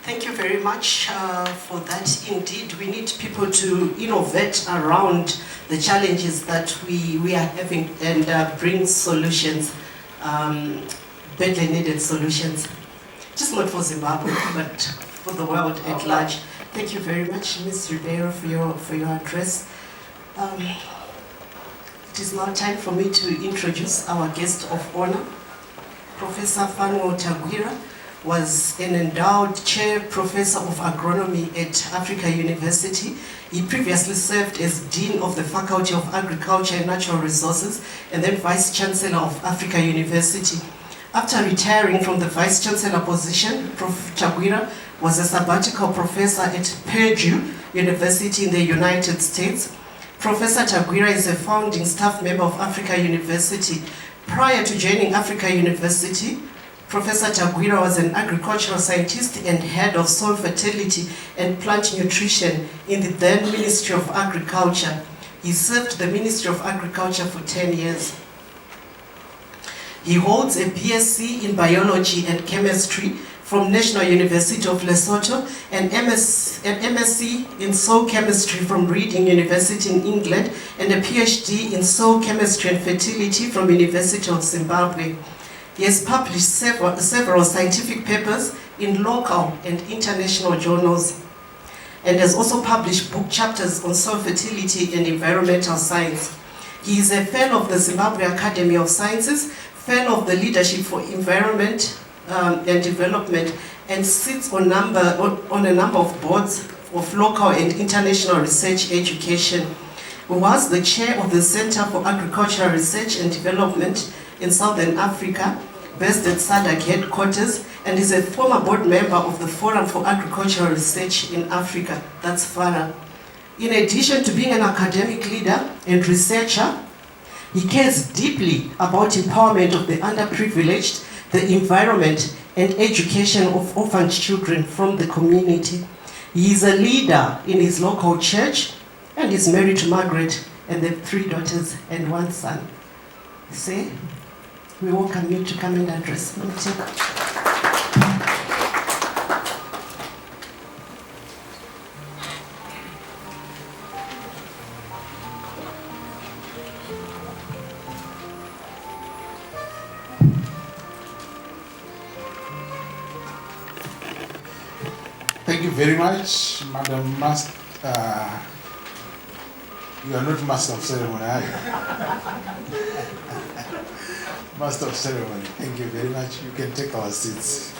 Thank you very much for that. Indeed, we need people to innovate around the challenges that we are having and bring solutions, badly needed solutions, just not for Zimbabwe, but for the world at large. Thank you very much, Ms. Ribeiro, for your address. It is now time for me to introduce our guest of honor. Professor Fanwo Tagwira was an endowed chair professor of agronomy at Africa University. He previously served as Dean of the Faculty of Agriculture and Natural Resources and then Vice Chancellor of Africa University. After retiring from the Vice Chancellor position, Prof. Tagwira was a sabbatical professor at Purdue University in the United States. Professor Tagwira is a founding staff member of Africa University. Prior to joining Africa University, Professor Tagwira was an agricultural scientist and head of soil fertility and plant nutrition in the then Ministry of Agriculture. He served the Ministry of Agriculture for 10 years. He holds a BSc in biology and chemistry from National University of Lesotho and MSc in soil chemistry from Reading University in England and a PhD in soil chemistry and fertility from University of Zimbabwe. He has published several scientific papers in local and international journals and has also published book chapters on soil fertility and environmental science. He is a fellow of the Zimbabwe Academy of Sciences, fellow of the Leadership for Environment and Development, and sits on a number of boards of local and international research education. He was the chair of the Center for Agricultural Research and Development in Southern Africa, based at SADC headquarters, and is a former board member of the Forum for Agricultural Research in Africa, that's FARA. In addition to being an academic leader and researcher, he cares deeply about empowerment of the underprivileged, the environment, and education of orphaned children from the community. He is a leader in his local church and is married to Margaret and they have 3 daughters and 1 son. See? We welcome you to come and address me. Thank you very much, Madam you are not Master of Ceremony, are you? Master of Ceremony, thank you very much. You can take our seats.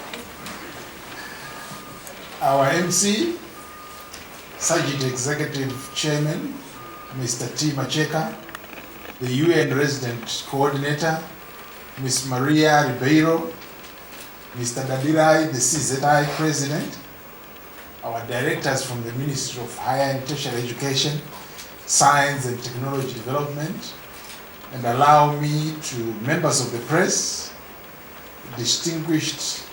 Our MC, Sergeant Executive Chairman, Mr. T. Macheka, the UN Resident Coordinator, Ms. Maria Ribeiro, Mr. Dadirai, the CZI President, our directors from the Ministry of Higher and Tertiary Education, Science and Technology Development, and allow me to members of the press, distinguished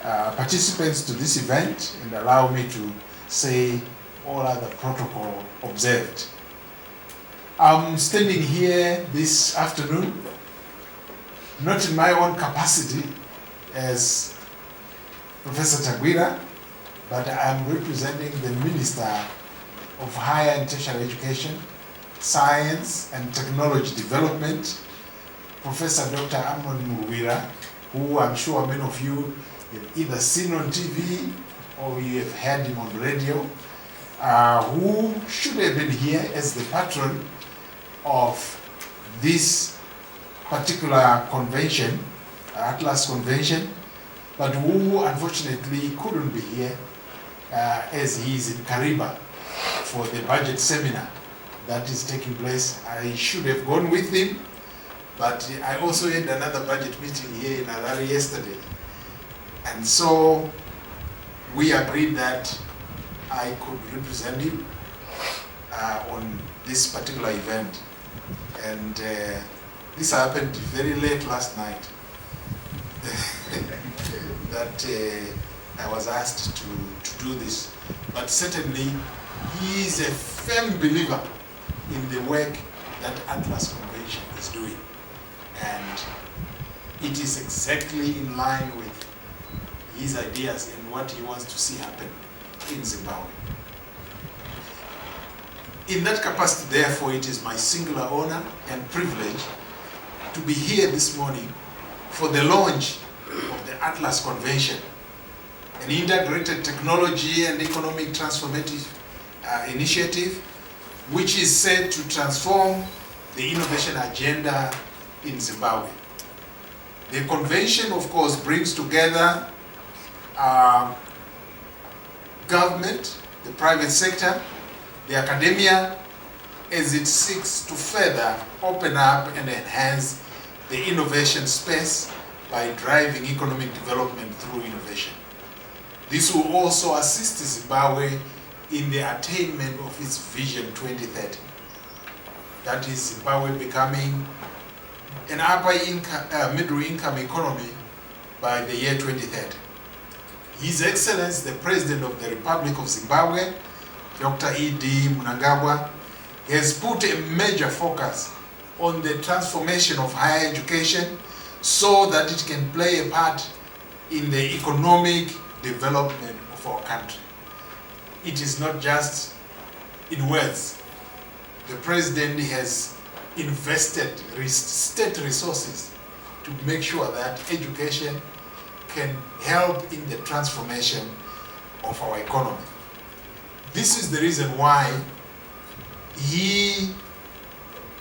participants to this event, and allow me to say all other protocol observed. I'm standing here this afternoon, not in my own capacity as Professor Tagwira, but I'm representing the Minister of Higher and Tertiary Education, Science and Technology Development, Professor Dr. Amnon Muwira, who I'm sure many of you have either seen on TV or you have heard him on the radio, who should have been here as the patron of this particular convention, Atlas Convention, but who unfortunately couldn't be here as he is in Kariba for the budget seminar that is taking place. I should have gone with him, but I also had another budget meeting here in Harare yesterday. And so we agreed that I could represent him on this particular event. And this happened very late last night that I was asked to do this. But certainly he is a firm believer in the work that Atlas Convention is doing. And it is exactly in line with his ideas and what he wants to see happen in Zimbabwe. In that capacity, therefore, it is my singular honor and privilege to be here this morning for the launch of the Atlas Convention, an integrated technology and economic transformative initiative which is set to transform the innovation agenda in Zimbabwe. The convention, of course, brings together government, the private sector, the academia, as it seeks to further open up and enhance the innovation space by driving economic development through innovation. This will also assist Zimbabwe in the attainment of its Vision 2030. That is Zimbabwe becoming an middle income economy by the year 2030. His Excellency, the President of the Republic of Zimbabwe, Dr. E.D. Mnangagwa, has put a major focus on the transformation of higher education so that it can play a part in the economic development of our country. It is not just in words. The President has invested state resources to make sure that education can help in the transformation of our economy. This is the reason why he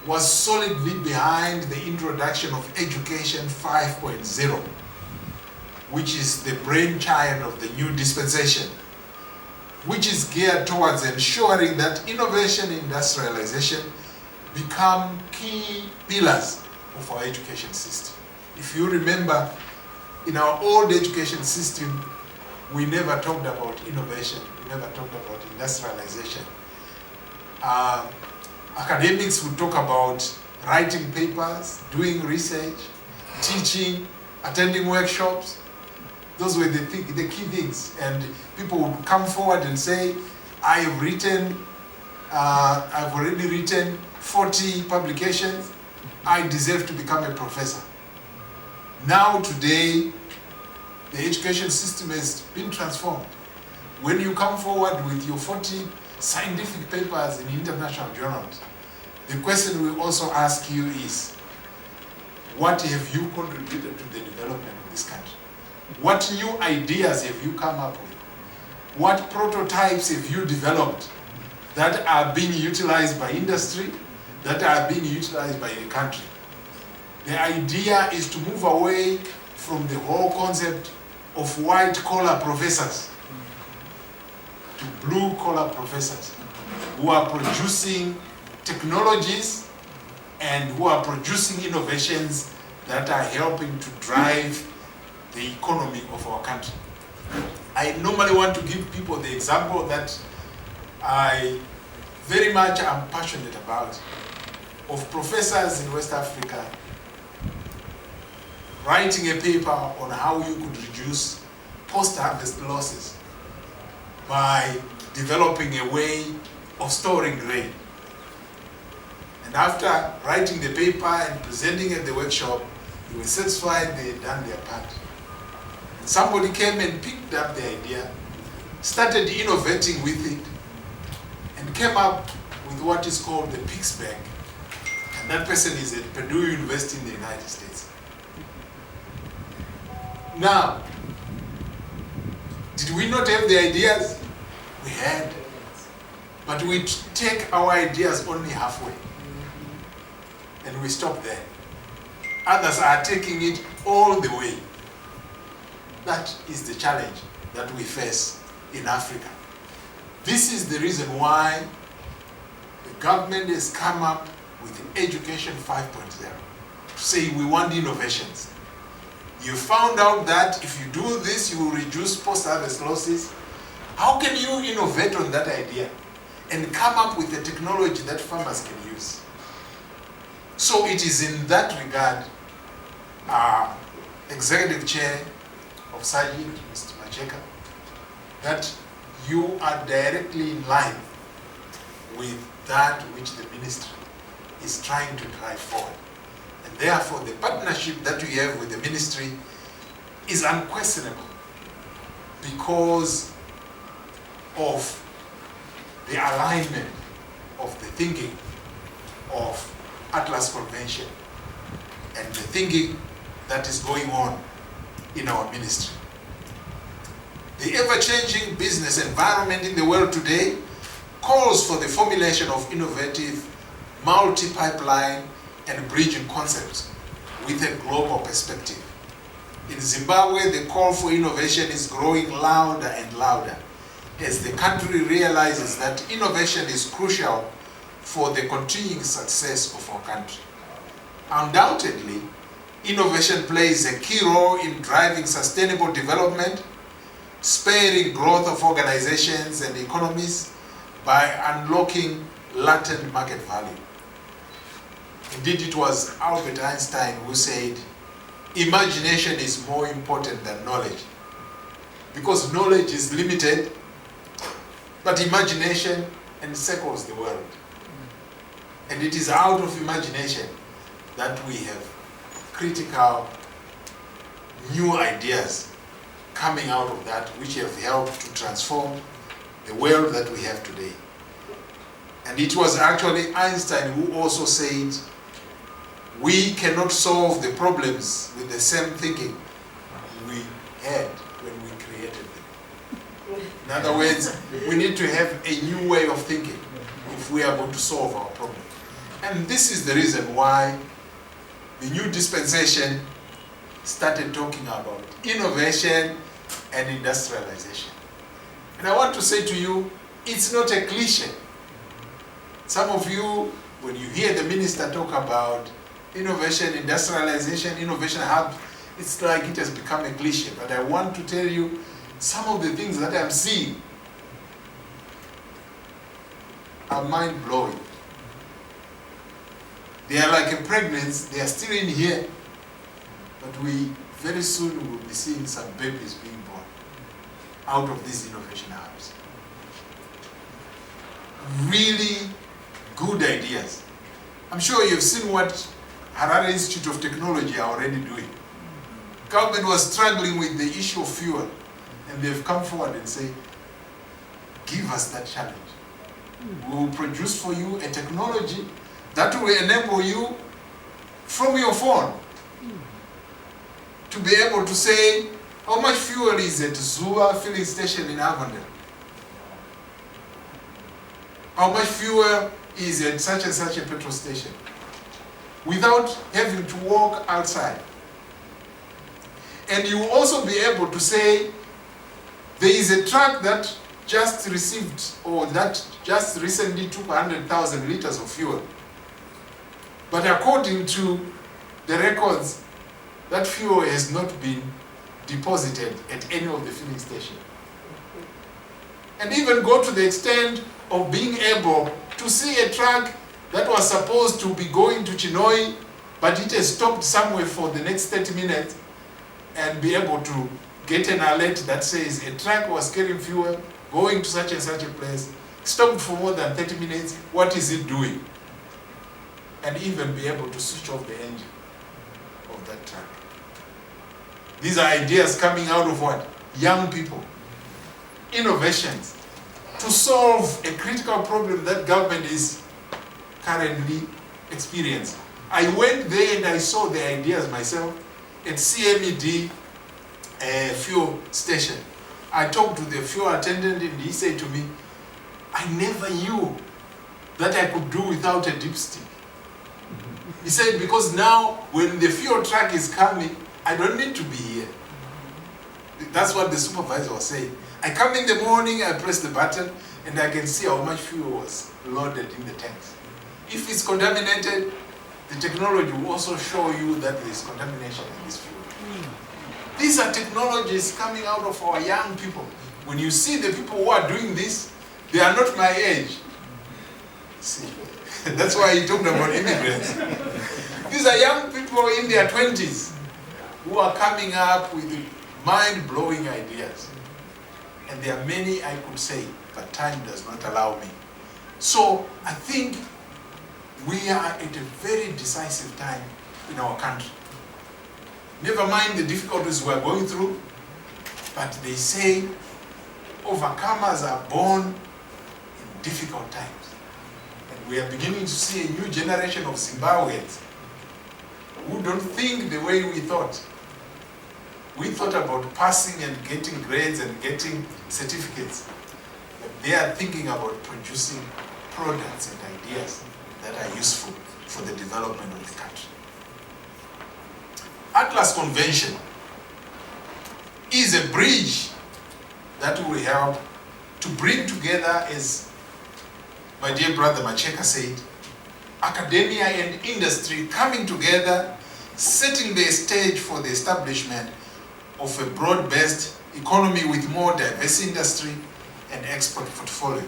was solidly behind the introduction of Education 5.0, which is the brainchild of the new dispensation, which is geared towards ensuring that innovation and industrialization become key pillars of our education system. If you remember, in our old education system, we never talked about innovation, we never talked about industrialization. Academics would talk about writing papers, doing research, teaching, attending workshops. Those were the key things. And people would come forward and say, I've already written 40 publications, I deserve to become a professor. Now today, the education system has been transformed. When you come forward with your 40 scientific papers in international journals, the question we also ask you is, what have you contributed to the development of this country? What new ideas have you come up with? What prototypes have you developed that are being utilized by industry, that are being utilized by the country? The idea is to move away from the whole concept of white-collar professors to blue-collar professors who are producing technologies and who are producing innovations that are helping to drive the economy of our country. I normally want to give people the example that I very much am passionate about, of professors in West Africa writing a paper on how you could reduce post-harvest losses by developing a way of storing grain. And after writing the paper and presenting at the workshop, they were satisfied they had done their part. And somebody came and picked up the idea, started innovating with it, and came up with what is called the PIGS bag. And that person is at Purdue University in the United States. Now, did we not have the ideas? We had. But we take our ideas only halfway. And we stop there. Others are taking it all the way. That is the challenge that we face in Africa. This is the reason why the government has come up with Education 5.0 to say we want innovations. You found out that if you do this, you will reduce post-harvest losses. How can you innovate on that idea and come up with a technology that farmers can use? So it is in that regard, Executive Chair of SAGID, Mr. Macheka, that you are directly in line with that which the ministry is trying to drive forward. And therefore, the partnership that we have with the ministry is unquestionable. because of the alignment of the thinking of Atlas Convention and the thinking that is going on in our ministry. The ever-changing business environment in the world today calls for the formulation of innovative multi-pipeline and bridging concepts with a global perspective. In Zimbabwe, the call for innovation is growing louder and louder as the country realizes that innovation is crucial for the continuing success of our country. Undoubtedly, innovation plays a key role in driving sustainable development, spurring growth of organizations and economies by unlocking latent market value. Indeed, it was Albert Einstein who said, imagination is more important than knowledge, because knowledge is limited, but imagination encircles the world. And it is out of imagination that we have critical new ideas coming out of that, which have helped to transform the world that we have today. And it was actually Einstein who also said, we cannot solve the problems with the same thinking we had when we created them. In other words, we need to have a new way of thinking if we are going to solve our problem. And this is the reason why the new dispensation started talking about innovation and industrialization. And I want to say to you, it's not a cliche. Some of you, when you hear the minister talk about innovation, industrialization, innovation hub, it's like it has become a cliche. But I want to tell you some of the things that I'm seeing are mind-blowing. They are like a pregnancy, they are still in here, but we very soon will be seeing some babies being born out of these innovation hubs. Really good ideas. I'm sure you've seen what Harare Institute of Technology are already doing. Government was struggling with the issue of fuel, and they've come forward and say, give us that challenge. We will produce for you a technology that will enable you from your phone to be able to say how much fuel is at Zua filling station in Avondale. How much fuel is at such and such a petrol station, without having to walk outside. And you will also be able to say, there is a truck that just received, or that just recently took 100,000 liters of fuel. But according to the records, that fuel has not been deposited at any of the filling stations. And even go to the extent of being able to see a truck that was supposed to be going to Chinoi, but it has stopped somewhere for the next 30 minutes, and be able to get an alert that says a truck was carrying fuel, going to such and such a place, stopped for more than 30 minutes, what is it doing? And even be able to switch off the engine of that truck. These are ideas coming out of what? Young people. Innovations to solve a critical problem that government is currently experiencing. I went there and I saw the ideas myself at CMED fuel station. I talked to the fuel attendant and he said to me, I never knew that I could do without a dipstick. He said, because now when the fuel truck is coming, I don't need to be here. That's what the supervisor was saying. I come in the morning, I press the button, and I can see how much fuel was loaded in the tanks. If it's contaminated, the technology will also show you that there is contamination in this fuel. These are technologies coming out of our young people. When you see the people who are doing this, they are not my age. See, that's why he talked about immigrants. These are young people in their 20s who are coming up with mind-blowing ideas. And there are many I could say, but time does not allow me. So I think we are at a very decisive time in our country. Never mind the difficulties we are going through. But they say overcomers are born in difficult times. And we are beginning to see a new generation of Zimbabweans who don't think the way we thought. We thought about passing and getting grades and getting certificates. But they are thinking about producing products and ideas that are useful for the development of the country. Atlas Convention is a bridge that will help to bring together, as my dear brother Macheka said, academia and industry coming together, setting the stage for the establishment of a broad-based economy with more diverse industry and export portfolio.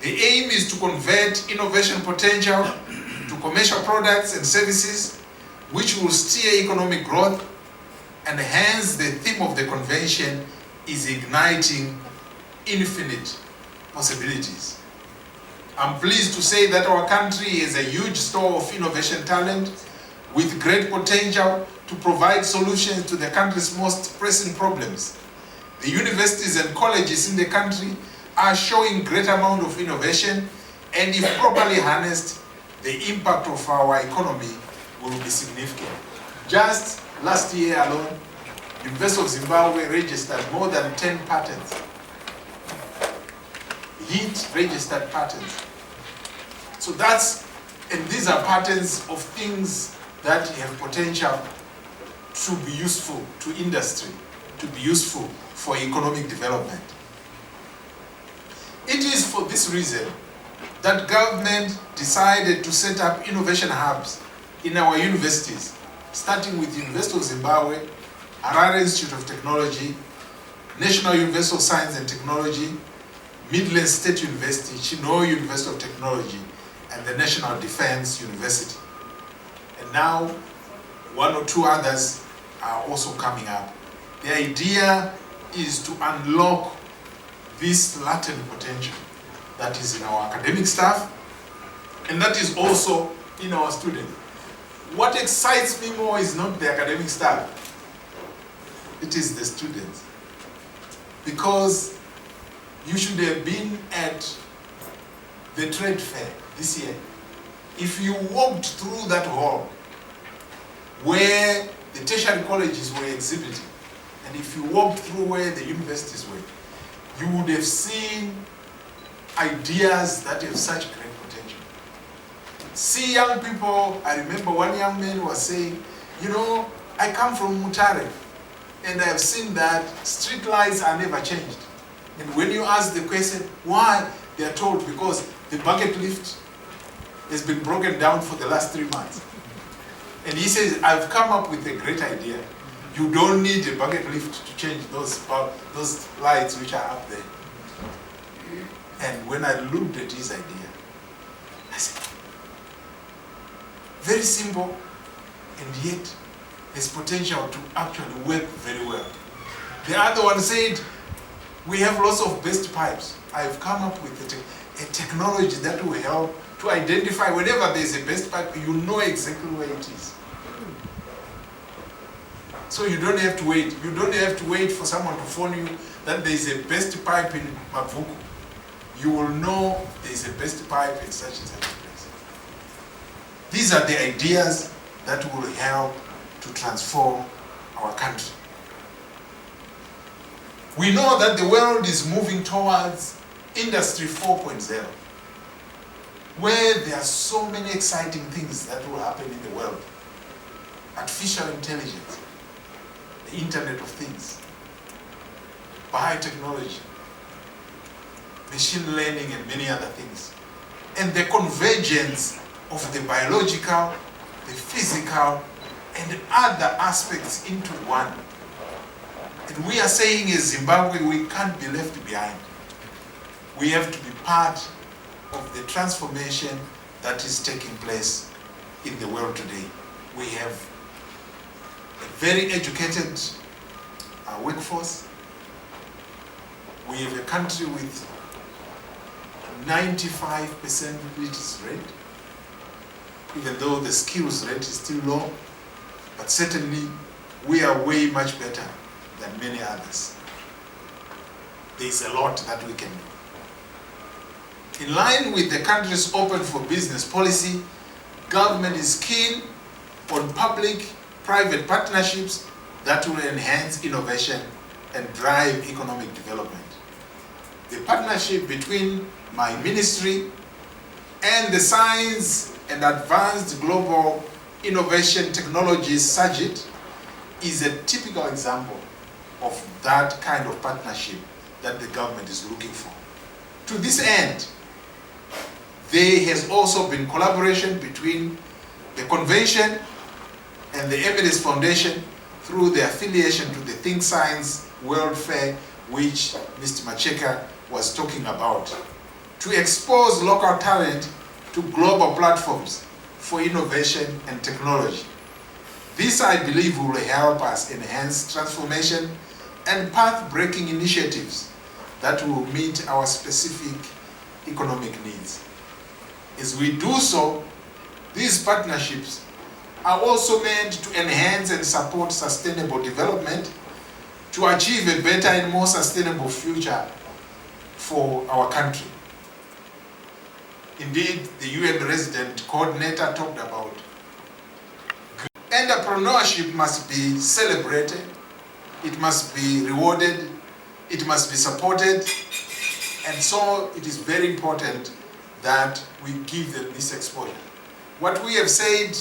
The aim is to convert innovation potential to commercial products and services which will steer economic growth, and hence the theme of the convention is igniting infinite possibilities. I'm pleased to say that our country is a huge store of innovation talent with great potential to provide solutions to the country's most pressing problems. The universities and colleges in the country are showing great amount of innovation, and if properly harnessed, the impact of our economy will be significant. Just last year alone, University of Zimbabwe registered more than 10 patents. HIT registered patents. So and these are patents of things that have potential to be useful to industry, to be useful for economic development. It is for this reason that government decided to set up innovation hubs in our universities, starting with University of Zimbabwe, Harare Institute of Technology, National University of Science and Technology, Midland State University, Chinoy University of Technology, and the National Defense University. And now, one or two others are also coming up. The idea is to unlock this latent potential that is in our academic staff, and that is also in our students. What excites me more is not the academic staff, it is the students. Because you should have been at the trade fair this year. If you walked through that hall where the tertiary colleges were exhibiting, and if you walked through where the universities were, you would have seen ideas that have such great potential. See young people, I remember one young man was saying, you know, I come from Mutare, and I have seen that street lights are never changed. And when you ask the question, why? They are told because the bucket lift has been broken down for the last 3 months. And he says, I've come up with a great idea. You don't need a bucket lift to change those lights which are up there. And when I looked at his idea, I said, very simple, and yet has potential to actually work very well. The other one said, we have lots of best pipes. I've come up with a technology that will help to identify whenever there's a best pipe, you know exactly where it is. So you don't have to wait. You don't have to wait for someone to phone you that there's a best pipe in Mavuku. You will know there's a best pipe in such and such a place. These are the ideas that will help to transform our country. We know that the world is moving towards Industry 4.0, where there are so many exciting things that will happen in the world. Artificial intelligence, the Internet of Things, biotechnology, machine learning, and many other things. And the convergence of the biological, the physical, and other aspects into one. And we are saying as Zimbabwe, we can't be left behind. We have to be part of the transformation that is taking place in the world today. We have a very educated workforce. We have a country with 95% literacy rate, even though the skills rate is still low, but certainly we are way much better than many others. there's a lot that we can do. In line with the country's open for business policy, government is keen on public-private partnerships that will enhance innovation and drive economic development. The partnership between my ministry and the Science and Advanced Global Innovation Technologies Summit is a typical example of that kind of partnership that the government is looking for. To this end, there has also been collaboration between the convention and the Emirates Foundation through the affiliation to the Think Science World Fair, which Mr. Macheka was talking about, to expose local talent to global platforms for innovation and technology. This, I believe, will help us enhance transformation and path-breaking initiatives that will meet our specific economic needs. As we do so, these partnerships are also meant to enhance and support sustainable development to achieve a better and more sustainable future for our country. Indeed, the UN resident coordinator talked about entrepreneurship must be celebrated, it must be rewarded, it must be supported, and so it is very important that we give them this exposure. What we have said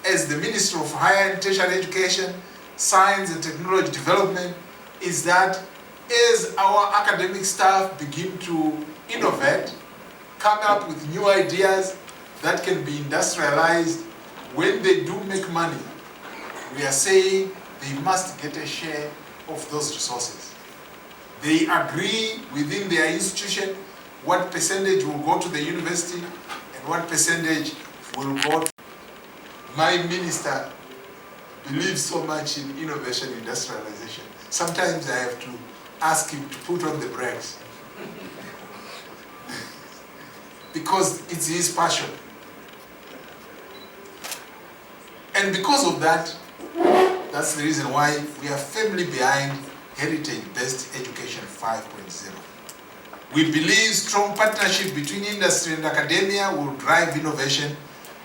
as the Minister of Higher and Tertiary Education, Science and Technology Development is that as our academic staff begin to innovate, come up with new ideas that can be industrialized, when they do make money, we are saying they must get a share of those resources. They agree within their institution what percentage will go to the university and what percentage will go to. My minister believes so much in innovation and industrialization. Sometimes I have to ask him to put on the brakes because it's his passion. And because of that, that's the reason why we are firmly behind Heritage-Based Education 5.0. We believe strong partnership between industry and academia will drive innovation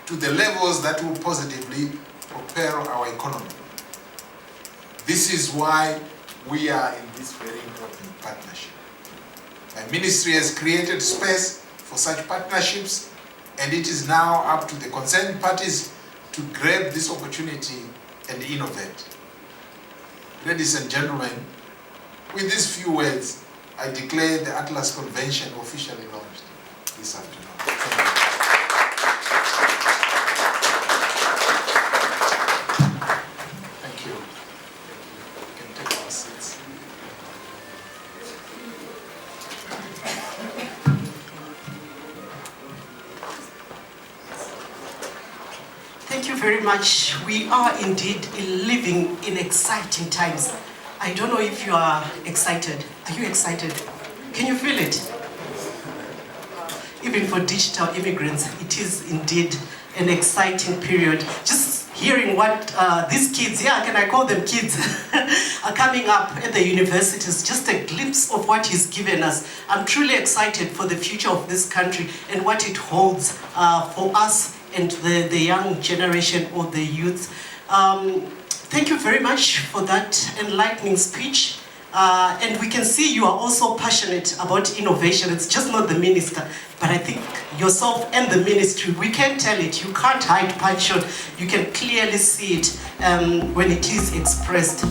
to the levels that will positively propel our economy. This is why we are in this very important partnership. My ministry has created space for such partnerships, and it is now up to the concerned parties to grab this opportunity and innovate. Ladies and gentlemen, with these few words, I declare the Atlas Convention officially launched this afternoon. Thank you. You can take our seats. Thank you very much. We are indeed living in exciting times. I don't know if you are excited. Are you excited? Can you feel it? Even for digital immigrants, it is indeed an exciting period. Just hearing what these kids, yeah, can I call them kids, are coming up at the universities, just a glimpse of what he's given us. I'm truly excited for the future of this country and what it holds for us and the young generation or the youth. Thank you very much for that enlightening speech. And we can see you are also passionate about innovation. It's just not the minister, but I think yourself and the ministry, we can tell it. You can't hide passion. You can clearly see it when it is expressed.